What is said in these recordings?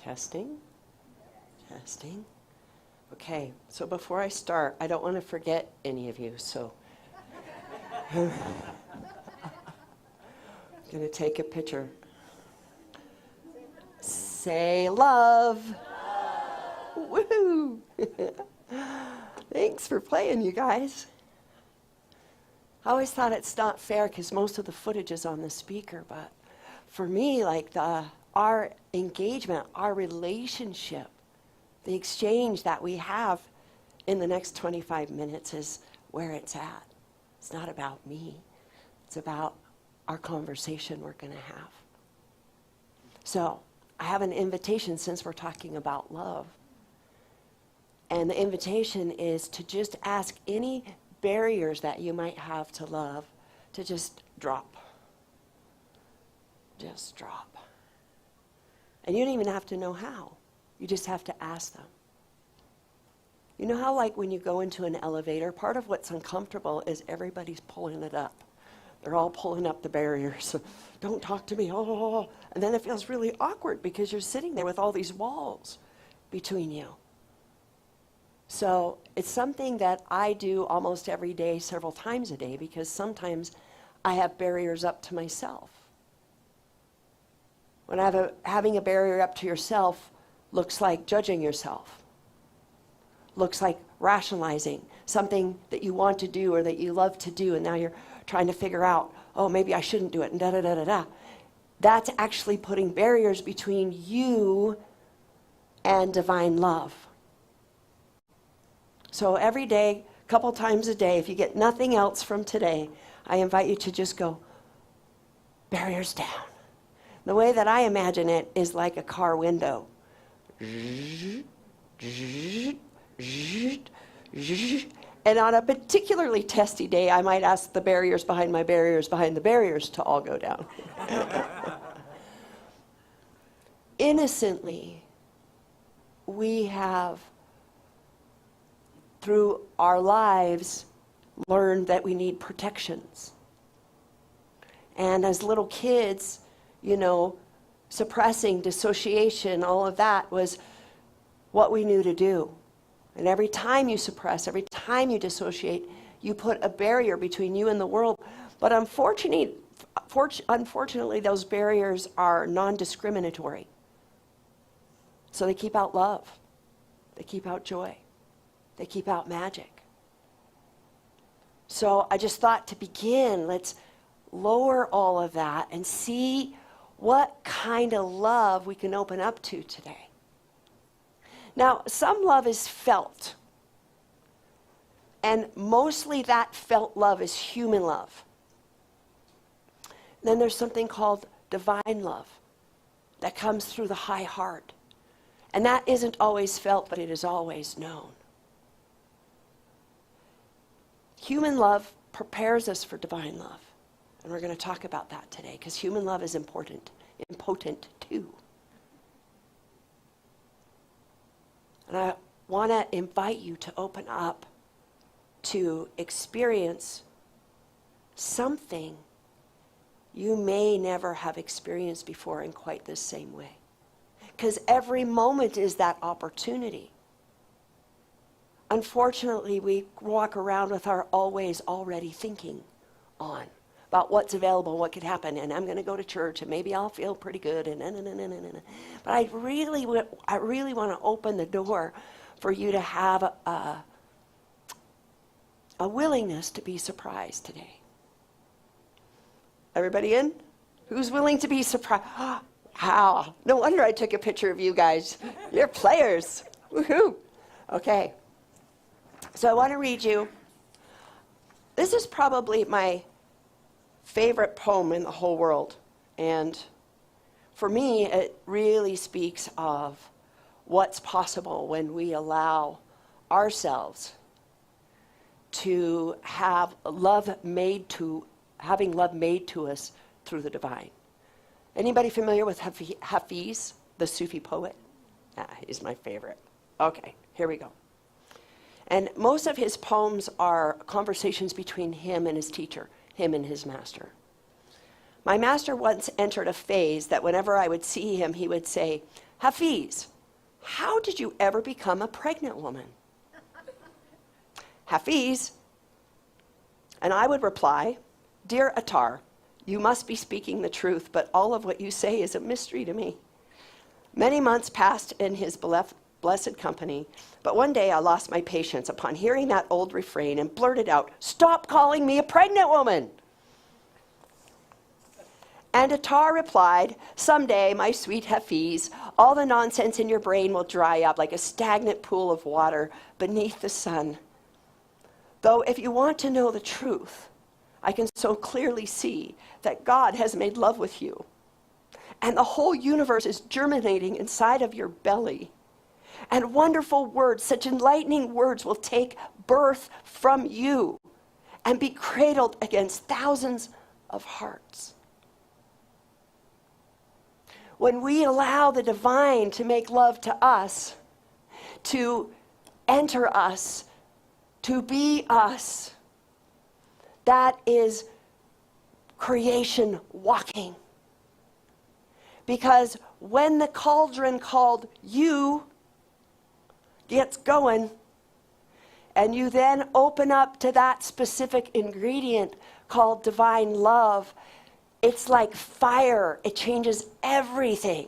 Testing. Testing. Okay, so before I start, I don't want to forget any of you, so I'm going to take a picture. Say love. Woohoo! Thanks for playing, you guys. I always thought it's not fair because most of the footage is on the speaker, but for me, like our engagement, our relationship, the exchange that we have in the next 25 minutes is where it's at. It's not about me. It's about our conversation we're going to have. So I have an invitation since we're talking about love. And the invitation is to just ask any barriers that you might have to love to just drop. Just drop. And you don't even have to know how. You just have to ask them. You know how like when you go into an elevator, part of what's uncomfortable is everybody's pulling it up. They're all pulling up the barriers. Don't talk to me. Oh. And then it feels really awkward because you're sitting there with all these walls between you. So it's something that I do almost every day, several times a day, because sometimes I have barriers up to myself. When having a barrier up to yourself looks like judging yourself, looks like rationalizing something that you want to do or that you love to do, and now you're trying to figure out, oh, maybe I shouldn't do it, and da-da-da-da-da. That's actually putting barriers between you and divine love. So every day, a couple times a day, if you get nothing else from today, I invite you to just go, barriers down. The way that I imagine it is like a car window. And on a particularly testy day, I might ask the barriers behind my barriers behind the barriers to all go down. Innocently, we have, through our lives, learned that we need protections. And as little kids, you know, suppressing, dissociation, all of that was what we knew to do. And every time you suppress, every time you dissociate, you put a barrier between you and the world. But unfortunately, those barriers are non-discriminatory. So they keep out love. They keep out joy. They keep out magic. So I just thought to begin, let's lower all of that and see what kind of love we can open up to today. Now, some love is felt. And mostly that felt love is human love. Then there's something called divine love that comes through the high heart. And that isn't always felt, but it is always known. Human love prepares us for divine love. And we're going to talk about that today, because human love is impotent too. And I want to invite you to open up to experience something you may never have experienced before in quite the same way. Because every moment is that opportunity. Unfortunately, we walk around with our always already thinking on about what's available, what could happen, and I'm going to go to church, and maybe I'll feel pretty good, and But I really want to open the door for you to have a willingness to be surprised today. Everybody in? Who's willing to be surprised? Wow, no wonder I took a picture of you guys. You're players. Woohoo. Okay. So I want to read you. This is probably my favorite poem in the whole world. And for me, it really speaks of what's possible when we allow ourselves to have having love made to us through the divine. Anybody familiar with Hafiz, the Sufi poet? He's my favorite. Okay, here we go. And most of his poems are conversations between him and his teacher, him and his master. My master once entered a phase that whenever I would see him, he would say, Hafiz, how did you ever become a pregnant woman? Hafiz, and I would reply, Dear Attar, you must be speaking the truth, but all of what you say is a mystery to me. Many months passed in his blessed company, but one day I lost my patience upon hearing that old refrain and blurted out, Stop calling me a pregnant woman! And Attar replied, Someday, my sweet Hafiz, all the nonsense in your brain will dry up like a stagnant pool of water beneath the sun. Though if you want to know the truth, I can so clearly see that God has made love with you. And the whole universe is germinating inside of your belly. And wonderful words, such enlightening words, will take birth from you and be cradled against thousands of hearts. When we allow the divine to make love to us, to enter us, to be us, that is creation walking. Because when the cauldron called you gets going, and you then open up to that specific ingredient called divine love, it's like fire. It changes everything.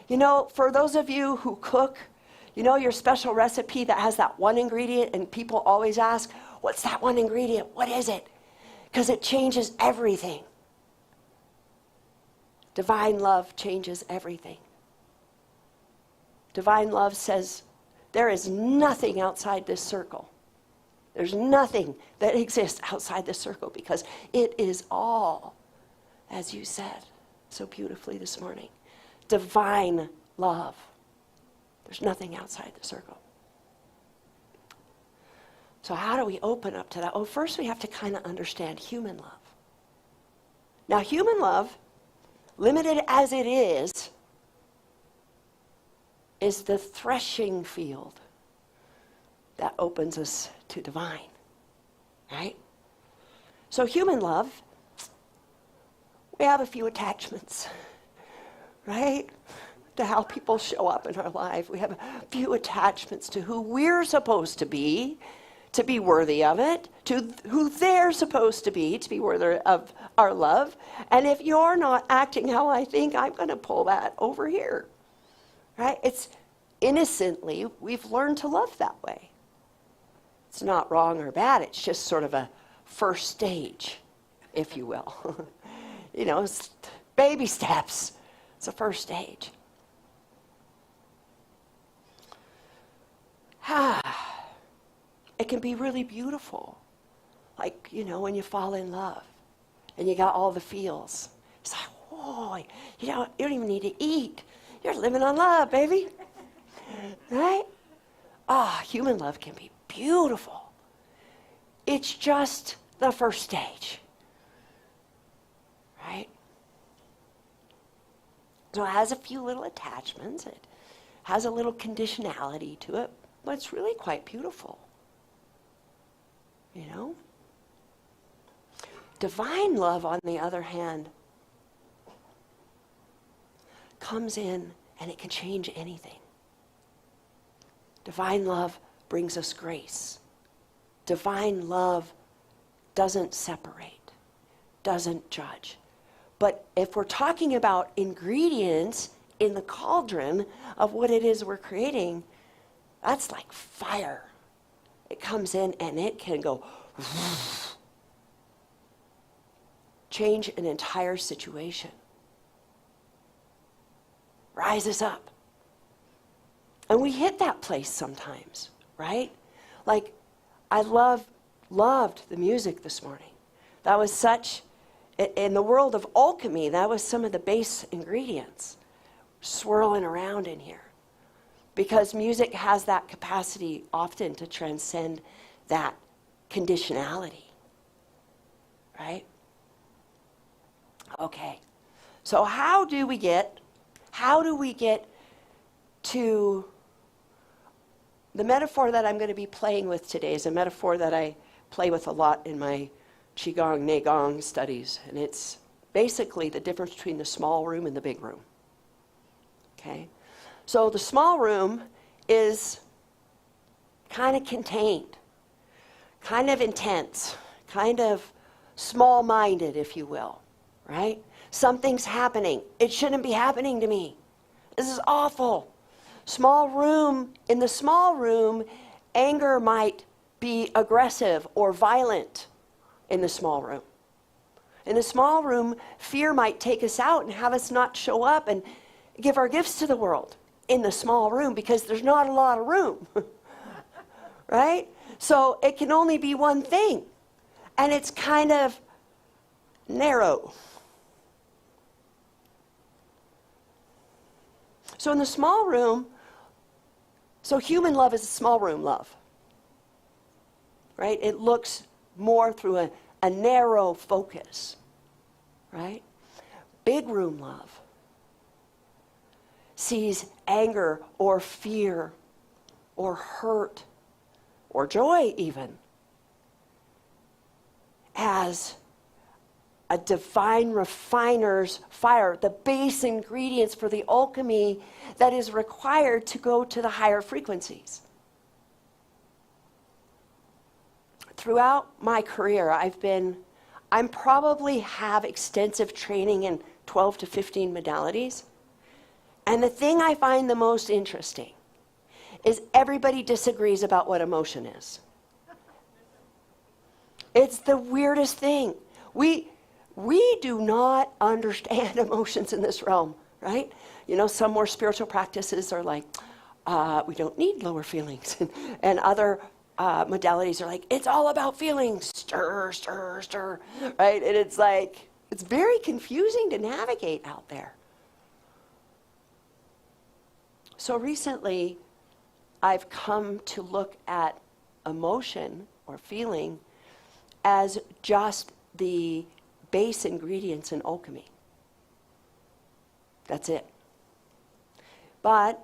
You know, for those of you who cook, you know your special recipe that has that one ingredient, and people always ask, what's that one ingredient? What is it? Because it changes everything. Divine love changes everything. Divine love says, there is nothing outside this circle. There's nothing that exists outside this circle because it is all, as you said so beautifully this morning, divine love. There's nothing outside the circle. So how do we open up to that? Oh, first we have to kind of understand human love. Now, human love, limited as it is the threshing field that opens us to divine, right? So human love, we have a few attachments, right? To how people show up in our life. We have a few attachments to who we're supposed to be worthy of it, to who they're supposed to be worthy of our love. And if you're not acting how I think, I'm going to pull that over here, right? It's innocently, we've learned to love that way. It's not wrong or bad. It's just sort of a first stage, if you will. You know, it's baby steps. It's a first stage. It can be really beautiful. Like, you know, when you fall in love and you got all the feels. It's like, whoa, you don't even need to eat. You're living on love, baby. Right? Human love can be beautiful. It's just the first stage. Right? So it has a few little attachments. It has a little conditionality to it, but it's really quite beautiful. You know? Divine love, on the other hand, comes in and it can change anything. Divine love brings us grace. Divine love doesn't separate, doesn't judge. But if we're talking about ingredients in the cauldron of what it is we're creating, that's like fire. It comes in and it can go change an entire situation. Rise us up. And we hit that place sometimes, right? Like, I loved the music this morning. That was such, in the world of alchemy, that was some of the base ingredients swirling around in here. Because music has that capacity often to transcend that conditionality, right? Okay, so how do we get to the metaphor that I'm going to be playing with today is a metaphor that I play with a lot in my Qigong, Neigong studies, and it's basically the difference between the small room and the big room. Okay? So the small room is kind of contained, kind of intense, kind of small-minded, if you will, right? Something's happening. It shouldn't be happening to me. This is awful. Small room, in the small room, anger might be aggressive or violent in the small room. In the small room, fear might take us out and have us not show up and give our gifts to the world in the small room because there's not a lot of room, right? So it can only be one thing, and it's kind of narrow. So in the small room, so human love is a small room love, right? It looks more through a narrow focus, right? Big room love sees anger or fear or hurt or joy even as a divine refiner's fire, the base ingredients for the alchemy that is required to go to the higher frequencies. Throughout my career, I'm probably have extensive training in 12 to 15 modalities. And the thing I find the most interesting is everybody disagrees about what emotion is. It's the weirdest thing. We do not understand emotions in this realm, right? You know, some more spiritual practices are like, we don't need lower feelings. And other modalities are like, it's all about feelings, stir, stir, stir, right? And it's like, it's very confusing to navigate out there. So recently, I've come to look at emotion or feeling as just the base ingredients in alchemy. That's it. But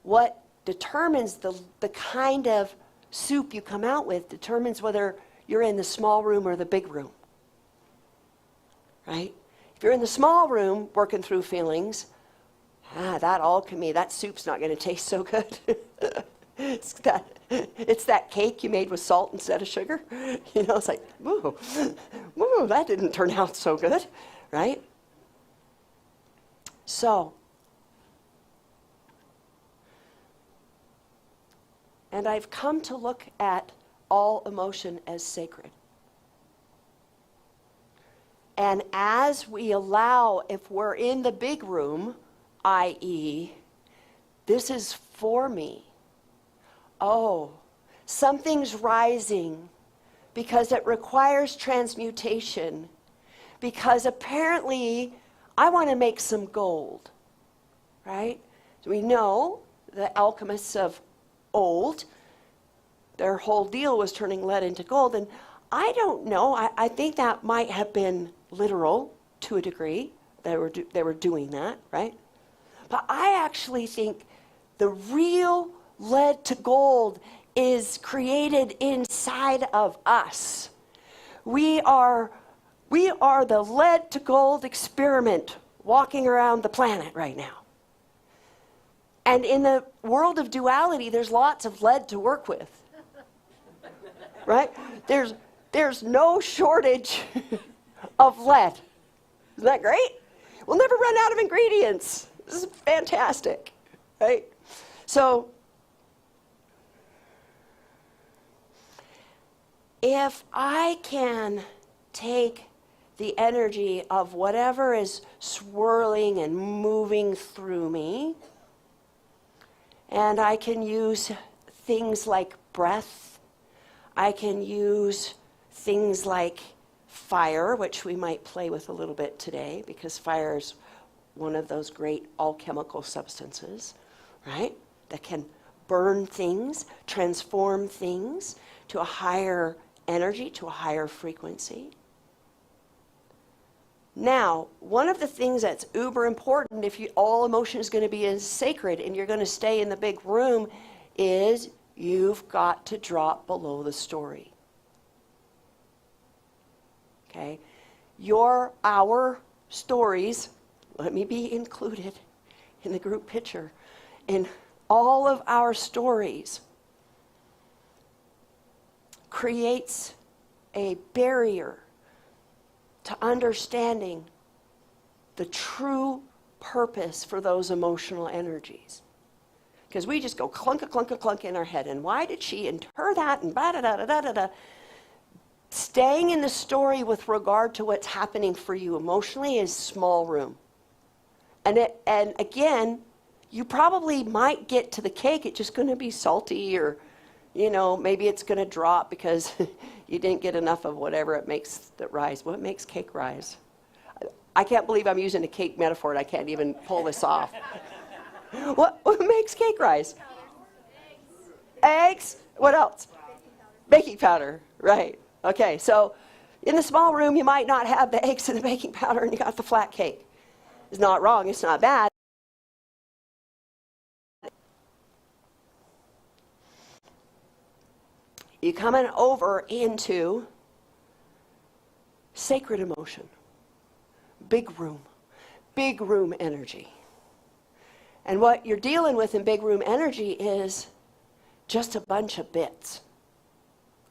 what determines the kind of soup you come out with determines whether you're in the small room or the big room, right? If you're in the small room working through feelings, that alchemy, that soup's not going to taste so good. It's that cake you made with salt instead of sugar. You know, it's like, woo, that didn't turn out so good, right? So, and I've come to look at all emotion as sacred. And as we allow, if we're in the big room, i.e., this is for me. Oh, something's rising because it requires transmutation, because apparently I want to make some gold, right? We know the alchemists of old, their whole deal was turning lead into gold, and I don't know, I think that might have been literal to a degree. They were doing that, right? But I actually think the real lead to gold is created inside of us. We are the lead to gold experiment walking around the planet right now. And in the world of duality, there's lots of lead to work with. Right? There's no shortage of lead. Isn't that great? We'll never run out of ingredients. This is fantastic, right? So, if I can take the energy of whatever is swirling and moving through me, and I can use things like breath, I can use things like fire, which we might play with a little bit today, because fire is one of those great alchemical substances, right? That can burn things, transform things to a higher energy, to a higher frequency. Now, one of the things that's uber important if all emotion is going to be as sacred and you're going to stay in the big room is you've got to drop below the story. Okay? Our stories, let me be included in the group picture, in all of our stories creates a barrier to understanding the true purpose for those emotional energies. Because we just go clunk, clunk, clunk in our head. And why did she and her that and da da da da da da. Staying in the story with regard to what's happening for you emotionally is small room. And again, you probably might get to the cake. It's just going to be salty, or, maybe it's going to drop because you didn't get enough of whatever it makes that rise. What makes cake rise? I can't believe I'm using a cake metaphor and I can't even pull this off. What makes cake rise? Eggs. What else? Baking powder. Right. Okay, so in the small room, you might not have the eggs and the baking powder and you got the flat cake. It's not wrong. It's not bad. You're coming over into sacred emotion. Big room energy. And what you're dealing with in big room energy is just a bunch of bits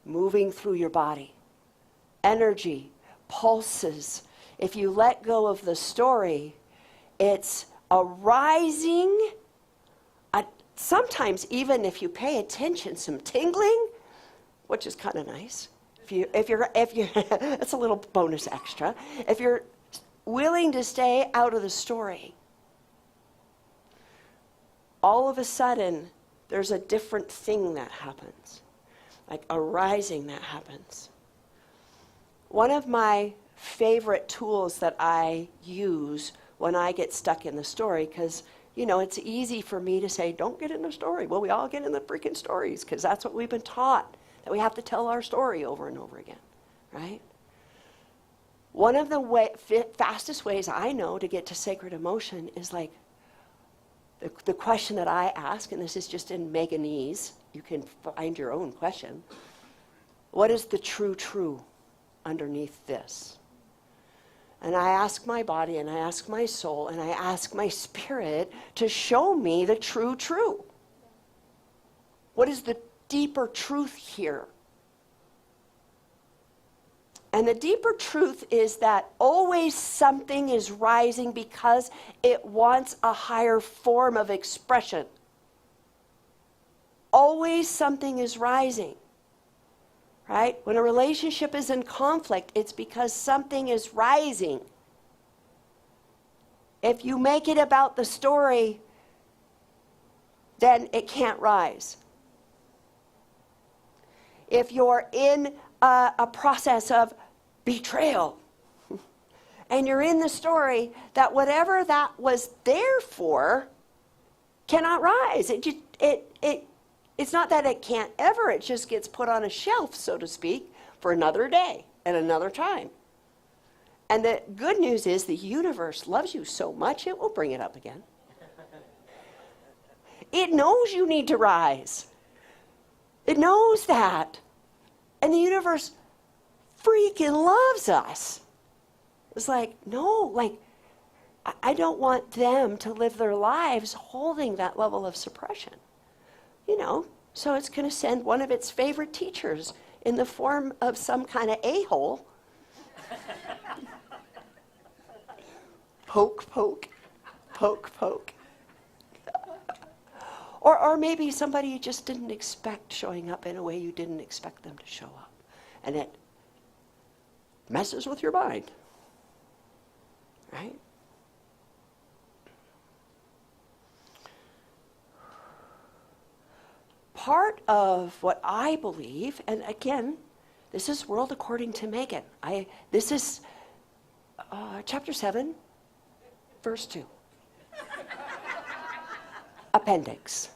moving through your body. Energy, pulses. If you let go of the story, it's arising. Sometimes even if you pay attention, some tingling, which is kind of nice. If you're, it's a little bonus extra. If you're willing to stay out of the story, all of a sudden, there's a different thing that happens, like a rising that happens. One of my favorite tools that I use when I get stuck in the story, because, it's easy for me to say, don't get in the story. Well, we all get in the freaking stories, because that's what we've been taught, that we have to tell our story over and over again, right? One of the fastest ways I know to get to sacred emotion is like, the question that I ask, and this is just in Meganese, you can find your own question. What is the true underneath this? And I ask my body, and I ask my soul, and I ask my spirit to show me the true. What is the deeper truth here? And the deeper truth is that always something is rising because it wants a higher form of expression. Always something is rising, right? When a relationship is in conflict, it's because something is rising. If you make it about the story, then it can't rise. If you're in a process of betrayal, and you're in the story, that whatever that was there for cannot rise. It's not that it can't ever, it just gets put on a shelf, so to speak, for another day and another time. And the good news is the universe loves you so much, it will bring it up again. It knows you need to rise. It knows that. And the universe freaking loves us. It's like, no, I don't want them to live their lives holding that level of suppression. So it's going to send one of its favorite teachers in the form of some kind of a-hole. Poke, poke, poke, poke. Or maybe somebody you just didn't expect showing up in a way you didn't expect them to show up. And it messes with your mind, right? Part of what I believe, and again, this is World According to Megan. This is chapter 7, verse 2. Appendix.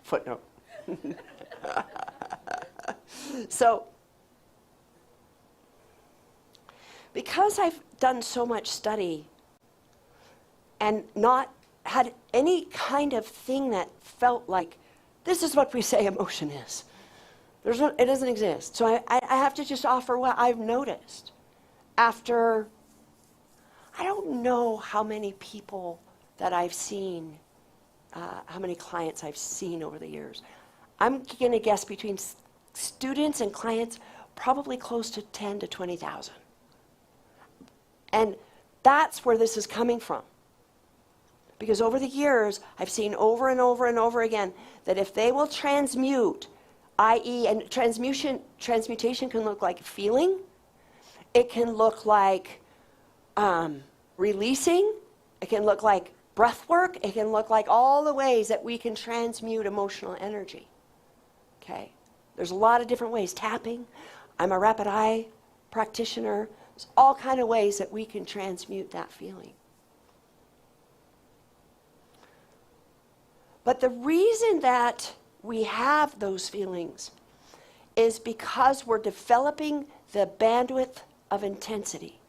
Footnote. So, because I've done so much study and not had any kind of thing that felt like, this is what we say emotion is. It doesn't exist. So I have to just offer what I've noticed. After, I don't know how many people that I've seen how many clients I've seen over the years. I'm going to guess between students and clients, probably close to 10 to 20,000. And that's where this is coming from. Because over the years, I've seen over and over and over again that if they will transmute, i.e., and transmutation can look like feeling, it can look like releasing, it can look like breath work, it can look like all the ways that we can transmute emotional energy. Okay? There's a lot of different ways. Tapping, I'm a rapid eye practitioner. There's all kind of ways that we can transmute that feeling. But the reason that we have those feelings is because we're developing the bandwidth of intensity.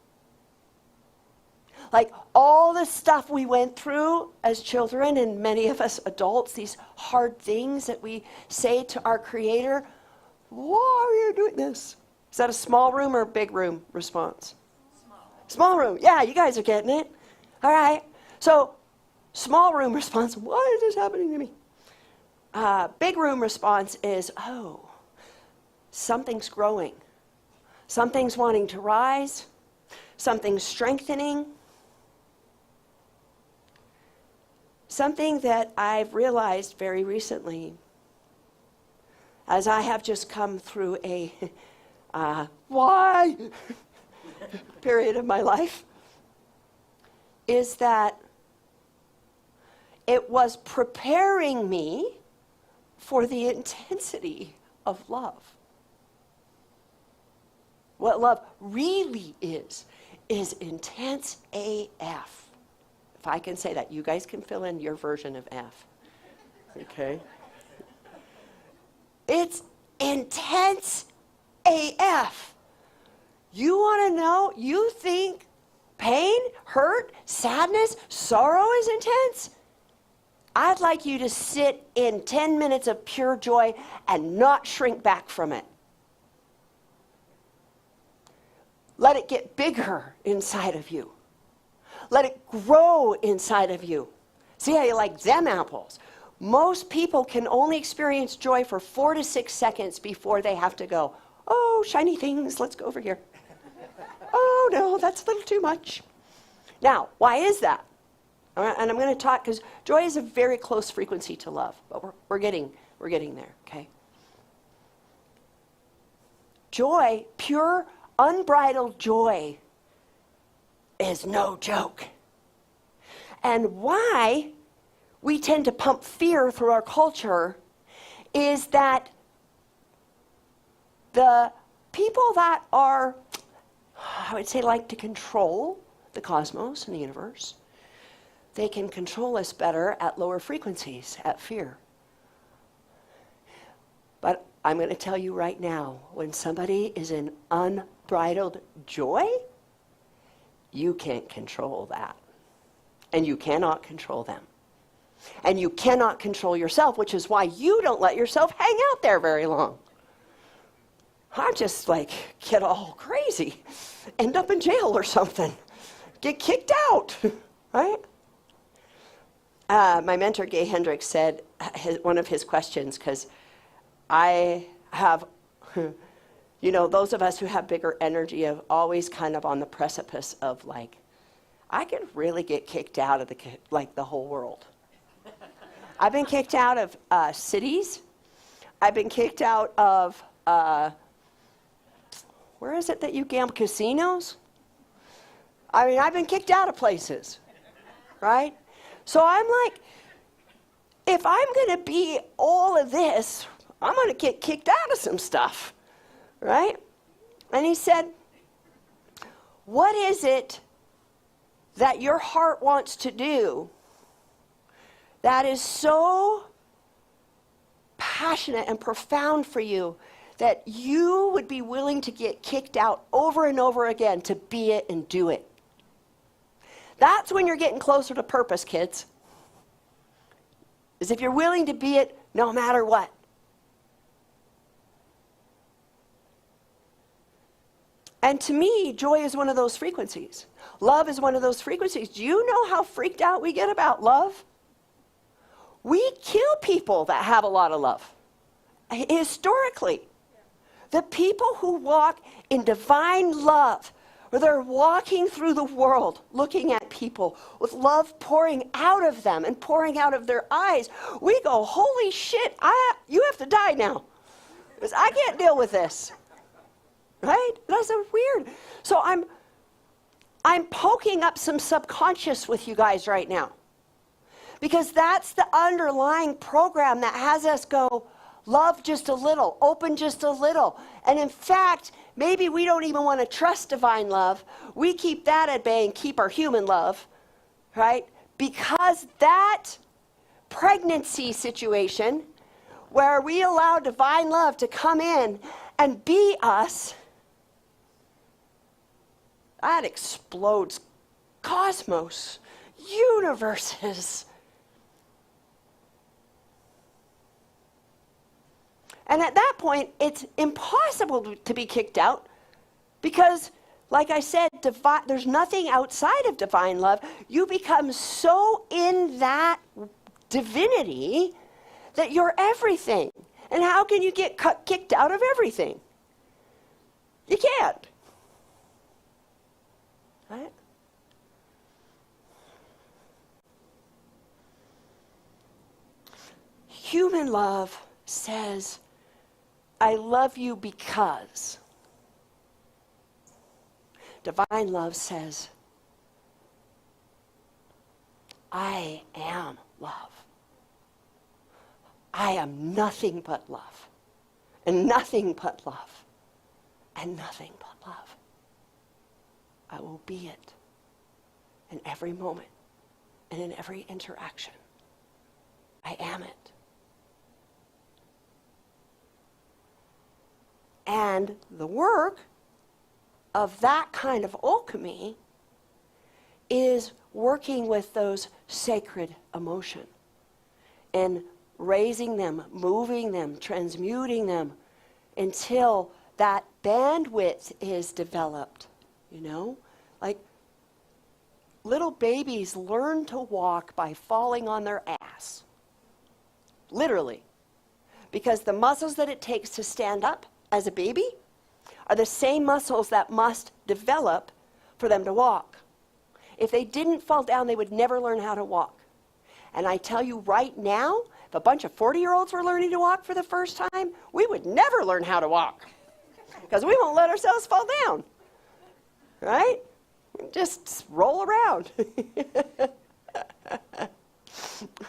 Like all the stuff we went through as children, and many of us adults, these hard things that we say to our Creator, why are you doing this? Is that a small room or a big room response? Small room. Yeah, you guys are getting it. All right. So small room response, why is this happening to me? Big room response is, oh, something's growing. Something's wanting to rise. Something's strengthening. Something that I've realized very recently, as I have just come through a why period of my life, is that it was preparing me for the intensity of love. What love really is intense AF. If I can say that, you guys can fill in your version of F. Okay? It's intense AF. You want to know? You think pain, hurt, sadness, sorrow is intense? I'd like you to sit in 10 minutes of pure joy and not shrink back from it. Let it get bigger inside of you. Let it grow inside of you. See how you like them apples? Most people can only experience joy for 4 to 6 seconds before they have to go, oh, shiny things, let's go over here. Oh, no, that's a little too much. Now, why is that? And I'm going to talk, because joy is a very close frequency to love, but we're getting there, okay? Joy, pure, unbridled joy, is no joke. And why we tend to pump fear through our culture is that the people that are, I would say, like to control the cosmos and the universe, they can control us better at lower frequencies, at fear. But I'm going to tell you right now, when somebody is in unbridled joy, you can't control that. And you cannot control them. And you cannot control yourself, which is why you don't let yourself hang out there very long. I'm just like, get all crazy, end up in jail or something, get kicked out, right? My mentor, Gay Hendricks, said one of his questions, because I have, you know, those of us who have bigger energy are always kind of on the precipice of like, I could really get kicked out of the whole world. I've been kicked out of cities. I've been kicked out of, where is it that you gamble? Casinos? I mean, I've been kicked out of places, right? So I'm like, if I'm going to be all of this, I'm going to get kicked out of some stuff, right? And he said, what is it that your heart wants to do that is so passionate and profound for you that you would be willing to get kicked out over and over again to be it and do it? That's when you're getting closer to purpose, kids. Is if you're willing to be it no matter what. And to me, joy is one of those frequencies. Love is one of those frequencies. Do you know how freaked out we get about love? We kill people that have a lot of love. Historically, the people who walk in divine love, where they're walking through the world, looking at people with love pouring out of them and pouring out of their eyes, we go, holy shit, you have to die now. Because I can't deal with this. Right? That's so weird. So I'm poking up some subconscious with you guys right now. Because that's the underlying program that has us go, love just a little, open just a little. And in fact, maybe we don't even want to trust divine love. We keep that at bay and keep our human love, right? Because that pregnancy situation where we allow divine love to come in and be us, that explodes cosmos, universes. And at that point, it's impossible to be kicked out because, like I said, there's nothing outside of divine love. You become so in that divinity that you're everything. And how can you get kicked out of everything? You can't. Right? Human love says, I love you because. Divine love says, I am love. I am nothing but love. And nothing but love. And nothing but love. I will be it in every moment and in every interaction. I am it. And the work of that kind of alchemy is working with those sacred emotions and raising them, moving them, transmuting them until that bandwidth is developed, you know? Like little babies learn to walk by falling on their ass. Literally. Because the muscles that it takes to stand up as a baby are the same muscles that must develop for them to walk. If they didn't fall down, they would never learn how to walk. And I tell you right now, if a bunch of 40-year-olds were learning to walk for the first time, we would never learn how to walk. Because we won't let ourselves fall down. Right? Just roll around.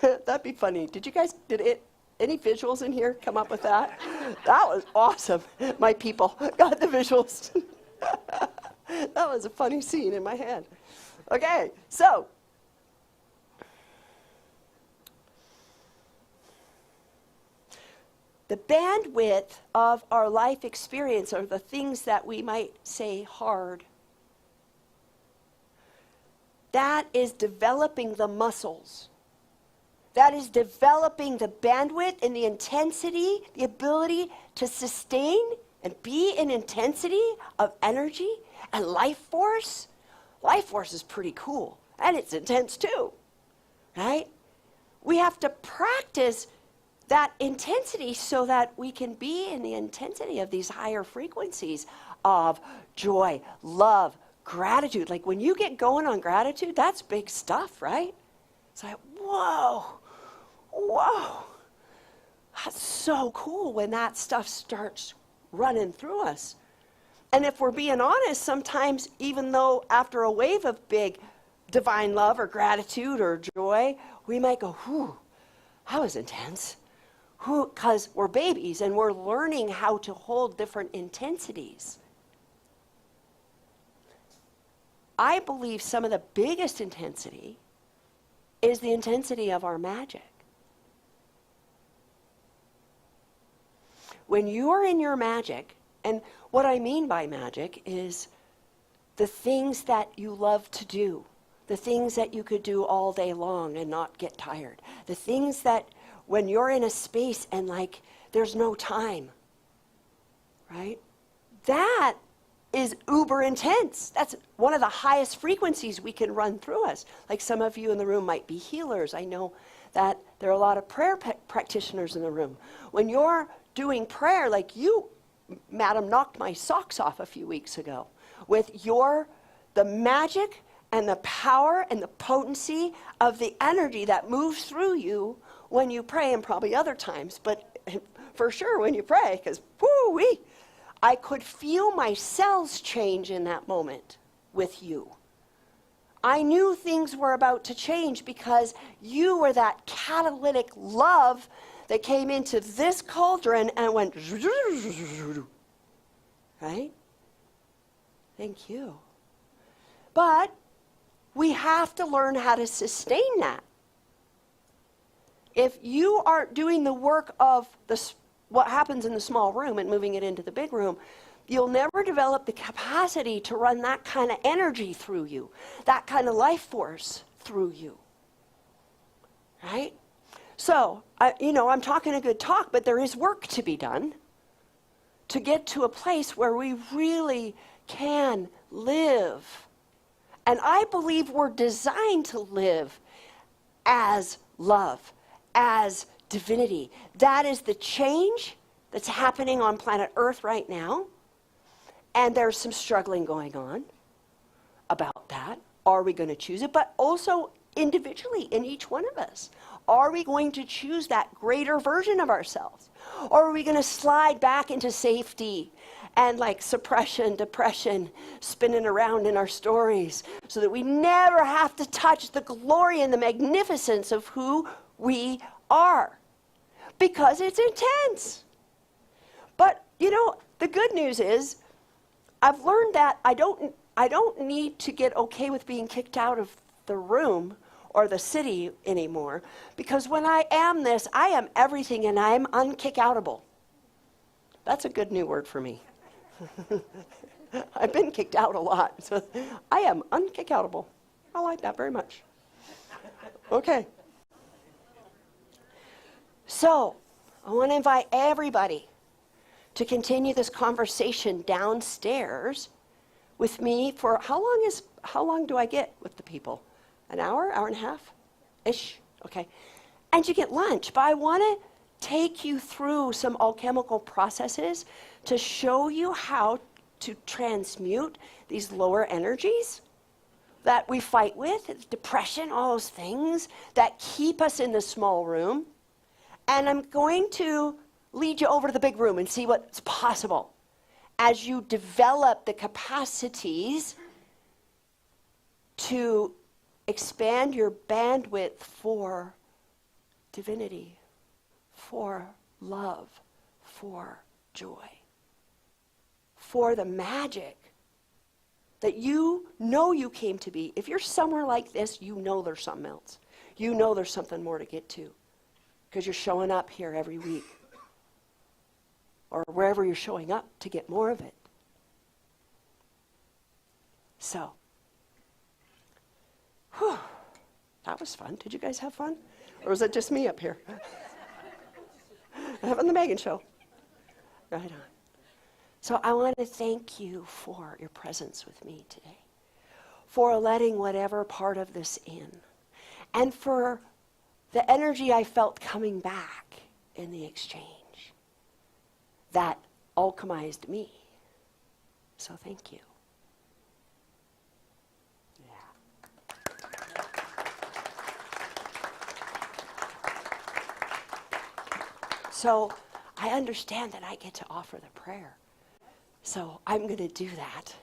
That'd be funny. Any visuals in here come up with that? That was awesome. My people got the visuals. That was a funny scene in my head. Okay, so. The bandwidth of our life experience are the things that we might say hard. That is developing the muscles. That is developing the bandwidth and the intensity, the ability to sustain and be in intensity of energy and life force. Life force is pretty cool, and it's intense too, right? We have to practice that intensity so that we can be in the intensity of these higher frequencies of joy, love, gratitude. Like when you get going on gratitude, that's big stuff, right? It's like, whoa. That's so cool when that stuff starts running through us. And if we're being honest, sometimes even though after a wave of big divine love or gratitude or joy, we might go, whew, that was intense. Because we're babies and we're learning how to hold different intensities. I believe some of the biggest intensity is the intensity of our magic. When you are in your magic, and what I mean by magic is the things that you love to do, the things that you could do all day long and not get tired, the things that when you're in a space and like there's no time, right? That is uber intense. That's one of the highest frequencies we can run through us. Like some of you in the room might be healers. I know that there are a lot of prayer practitioners in the room. When you're doing prayer, like you, madam, knocked my socks off a few weeks ago with the magic and the power and the potency of the energy that moves through you when you pray, and probably other times, but for sure when you pray, because whoo-wee, I could feel my cells change in that moment with you. I knew things were about to change because you were that catalytic love that came into this cauldron and went, right? Thank you. But we have to learn how to sustain that. If you aren't doing the work of what happens in the small room and moving it into the big room, you'll never develop the capacity to run that kind of energy through you, that kind of life force through you, right? So, I'm talking a good talk, but there is work to be done to get to a place where we really can live. And I believe we're designed to live as love, as divinity. That is the change that's happening on planet Earth right now. And there's some struggling going on about that. Are we going to choose it? But also individually in each one of us. Are we going to choose that greater version of ourselves? Or are we going to slide back into safety and like suppression, depression, spinning around in our stories so that we never have to touch the glory and the magnificence of who we are? Because it's intense. But, the good news is I've learned that I don't need to get okay with being kicked out of the room or the city anymore, because when I am this, I am everything and I'm unkick-outable. That's a good new word for me. I've been kicked out a lot, so I am unkick-outable. I like that very much. Okay. So, I want to invite everybody to continue this conversation downstairs with me for how long do I get with the people? An hour and a half-ish? Okay. And you get lunch, but I want to take you through some alchemical processes to show you how to transmute these lower energies that we fight with, depression, all those things that keep us in the small room. And I'm going to lead you over to the big room and see what's possible as you develop the capacities to expand your bandwidth for divinity, for love, for joy, for the magic that you came to be. If you're somewhere like this, there's something else. There's something more to get to because you're showing up here every week or wherever you're showing up to get more of it. So, that was fun. Did you guys have fun? Or was it just me up here? Having the Megan show. Right on. So I want to thank you for your presence with me today, for letting whatever part of this in, and for the energy I felt coming back in the exchange that alchemized me. So thank you. So I understand that I get to offer the prayer. So I'm going to do that.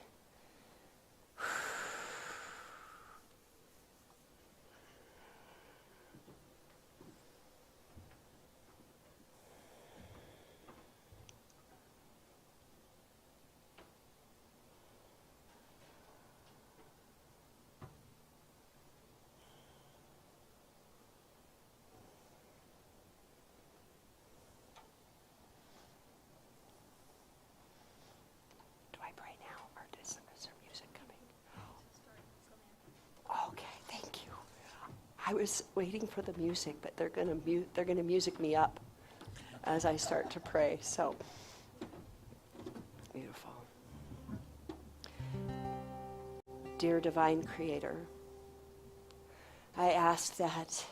I was waiting for the music, but they're going to music me up as I start to pray. So beautiful. Dear Divine Creator, I ask that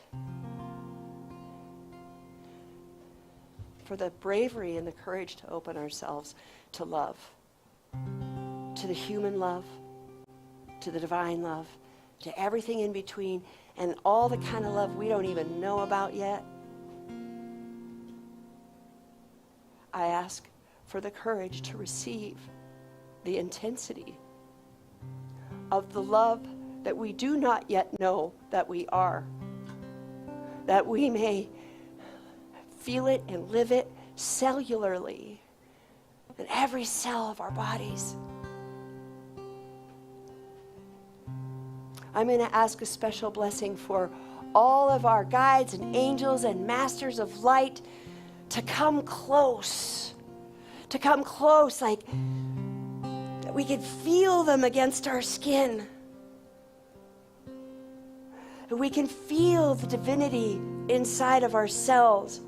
for the bravery and the courage to open ourselves to love, to the human love, to the divine love, to everything in between, and all the kind of love we don't even know about yet. I ask for the courage to receive the intensity of the love that we do not yet know that we are, that we may feel it and live it cellularly in every cell of our bodies. I'm going to ask a special blessing for all of our guides and angels and masters of light to come close, like that we could feel them against our skin. And we can feel the divinity inside of our cells,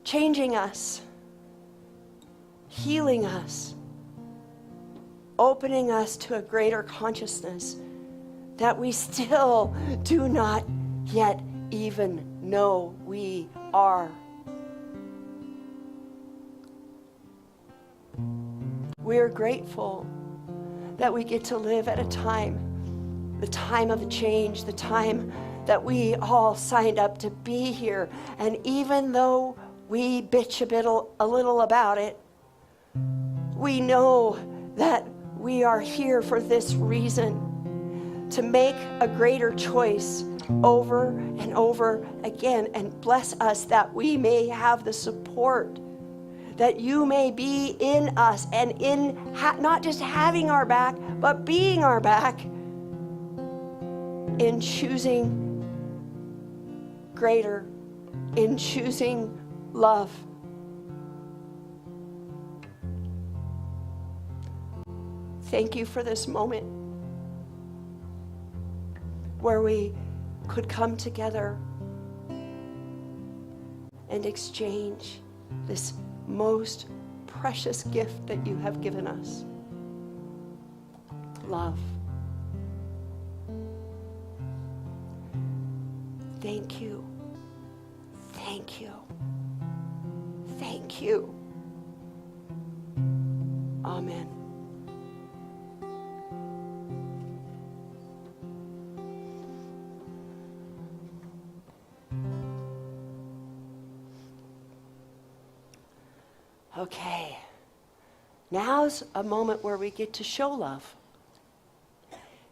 changing us, healing us, opening us to a greater consciousness that we still do not yet even know we are. We're grateful that we get to live at a time, the time of the change, the time that we all signed up to be here. And even though we bitch a little about it, we know that we are here for this reason, to make a greater choice over and over again, and bless us that we may have the support, that you may be in us and in not just having our back, but being our back in choosing greater, in choosing love. Thank you for this moment where we could come together and exchange this most precious gift that you have given us, love. Thank you. Thank you. Thank you. Amen. Okay, now's a moment where we get to show love.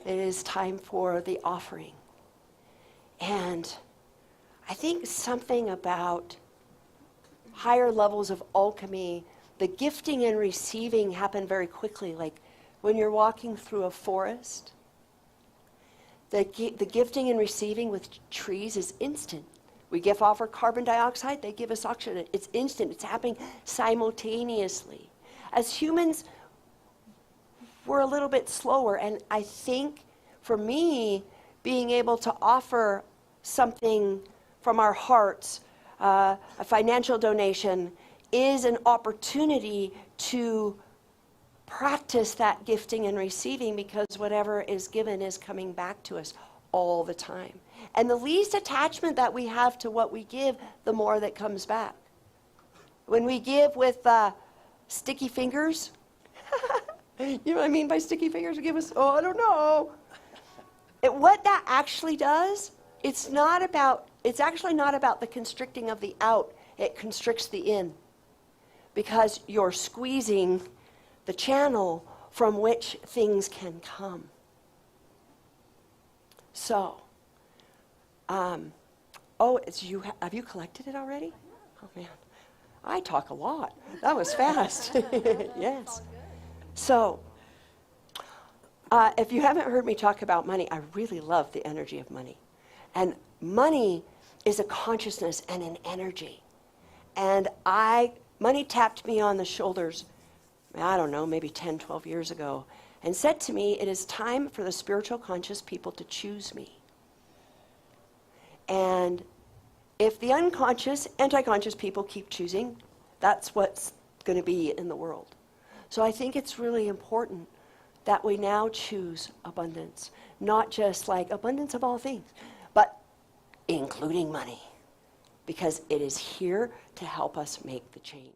It is time for the offering. And I think something about higher levels of alchemy, the gifting and receiving happen very quickly. Like when you're walking through a forest, the gifting and receiving with trees is instant. We give off our carbon dioxide, they give us oxygen. It's instant, it's happening simultaneously. As humans, we're a little bit slower, and I think for me, being able to offer something from our hearts, a financial donation, is an opportunity to practice that gifting and receiving, because whatever is given is coming back to us all the time. And the least attachment that we have to what we give, the more that comes back. When we give with sticky fingers, you know what I mean by sticky fingers? We give us, oh, I don't know. What that actually does, it's actually not about the constricting of the out, it constricts the in. Because you're squeezing the channel from which things can come. So, have you collected it already? Oh man, I talk a lot. That was fast. Yes. So, if you haven't heard me talk about money, I really love the energy of money. And money is a consciousness and an energy. And money tapped me on the shoulders, I don't know, maybe 10, 12 years ago, and said to me, it is time for the spiritual conscious people to choose me. And if the unconscious, anti-conscious people keep choosing, that's what's going to be in the world. So I think it's really important that we now choose abundance, not just like abundance of all things, but including money, because it is here to help us make the change.